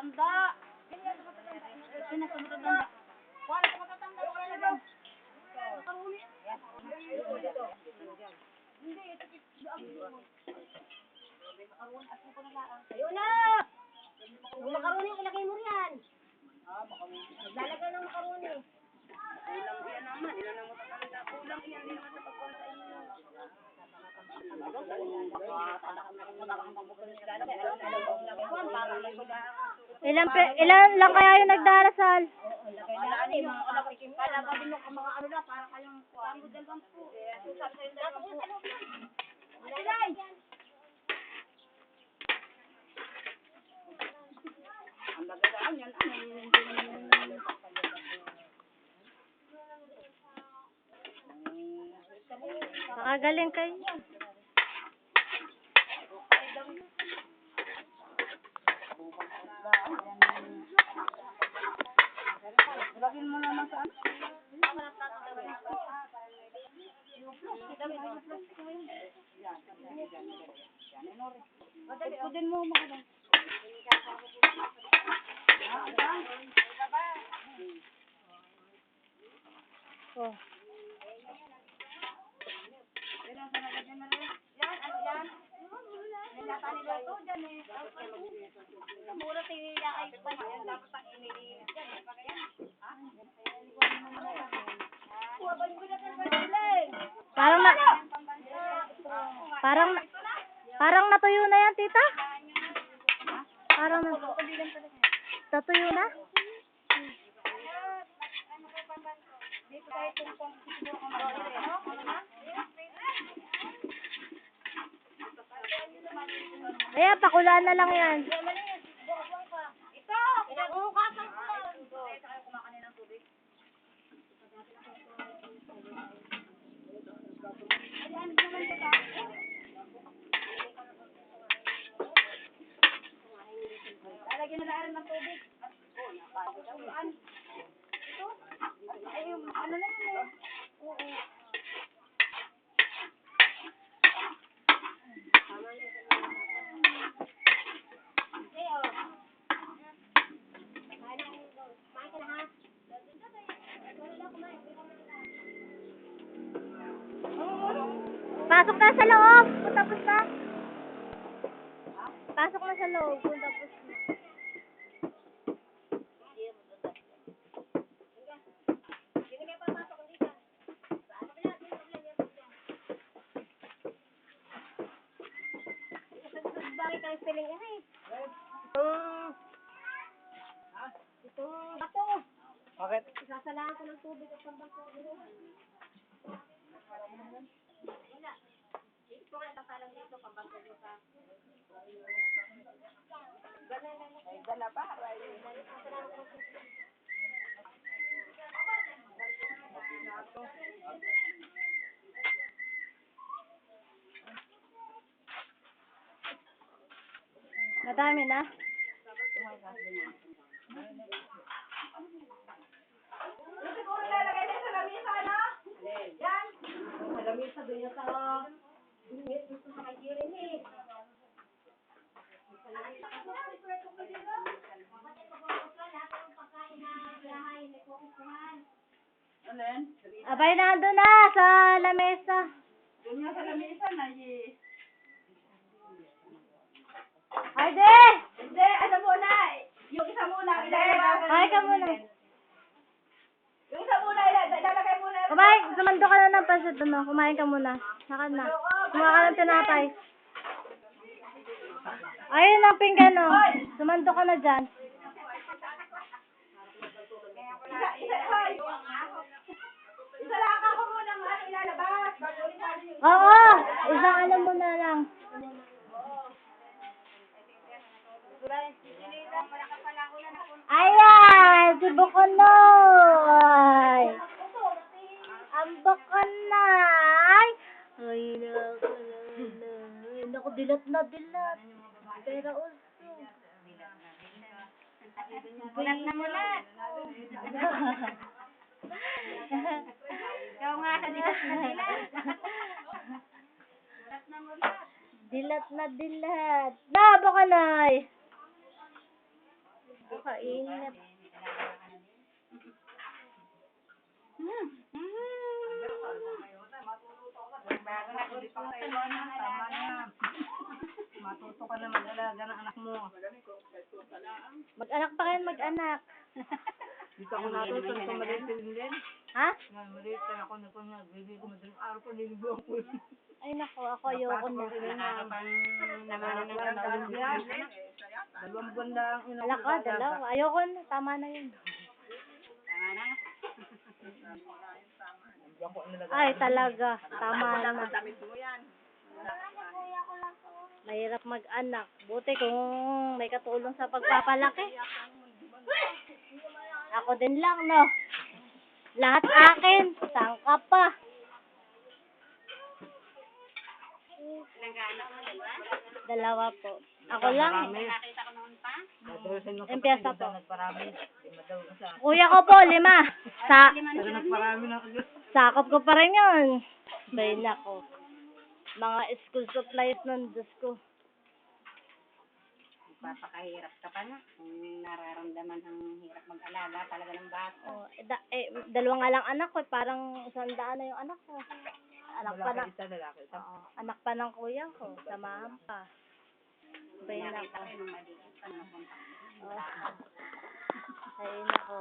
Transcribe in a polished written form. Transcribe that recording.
matatanda. Pinakamatanda. Wala sa matatanda. Wala lang. Makaruni. Hindi, ayun na! Yung makaruni, ilagay mo riyan. Naglalagay ng makaruni. Kulang yan naman. Ilan ang matatanda. Kulang yan. Hindi naman sa pagkuhan sa inyo. Ilan lang kaya yung nagdarasal? Nakagaling kayo. Lagyan mo naman sa ano? Pagpudin mo makadang. Oh. Parang natuyo na yan, tita. Parang natuyo na. Ayan, pakulaan na lang yan. Ito! Inakukasan ko lang. Kumakanin ng tubig. Lalagyan mo na rin ng tubig. Ito? Ay, ano na yan eh. Oo. Pasok na sa loob. Kung tapos na. Pasok na sa loob. Kung tapos na. Itong bato. Bakit? Isasalaan ko ng tubig at pambang ko. Ito nga, sasalang dito, pambang ko sa... Ay, dala pa. Madami na. Siguro lalagay na sa lamisa, no? Yan. Sa lamisa, doon yan sa... Gusto sa kay Jiren eh. Alin? Abay, nandun na sa lamesa. Doon nga sa lamisa na eh. Hayde! Hindi, ano muna? Yung isa muna, ilalagay. Kaya ka muna. Yung isa muna, ilalagay muna. Kumain, sumando ka na ng pasit. Kumain ka muna. Saka na. Kumain ka ng tinapay. Ayun ang pinggan, no. Sumando ka na dyan. Isa lang ako muna ng ano ilalabas. Oo! Isang alam mo na lang. Ayan! Si Bukonoy! Ang Bukonoy! Ay, naku, dilat na dilat. Pero uso. Mulat na mulat. Ikaw nga, dilat na dilat. Mulat na mulat. Dilat na dilat. Na, Bukonoy! kainit. Bago na gusto ko sa iyo ng Tama na. Matuto ka na mag-alaga ng anak mo. Mag-anak pa kayo, mag-anak. Dito ako natuto sa maliit din. Ha? Maliit ka ako na bibig ko madaling araw ko niligo ako. Ay nako, ako ayoko na. nakakapang naman ng Dalawang buwan. Dalawang buwan lang. Wala ka, dalawa. Ayoko na, tama na yun. Tama na. Ay, talaga, tama na. Mahirap mag-anak. Buti kung may katulong sa pagpapalaki. Ako din lang, no? Lahat akin. Saan ka pa? Ilang kaanak mo, dalawa? Dalawa po. Ako lang. Nakita ko noon pa. Dadalasin mo Empieza po. nagparami. Lima daw ka sa. Kuya ko po, 5. Pero nagparami na agad. Sakop ko pa rin yun. Bay nako. Mga school supplies nun, Diyos ko. Papakahirap ka pa na. Kung nararamdaman ang hirap mag-alaga talaga ng bata. Oh, dalawa nga lang anak ko. Parang 100 na yung anak ko. Anak pa Lalaki ng, isa, lalaki isa. anak pa ng kuya ko. Samahan pa. Bay Nakita nako. ko nung maliit pa napunta. Oh. Ay nako.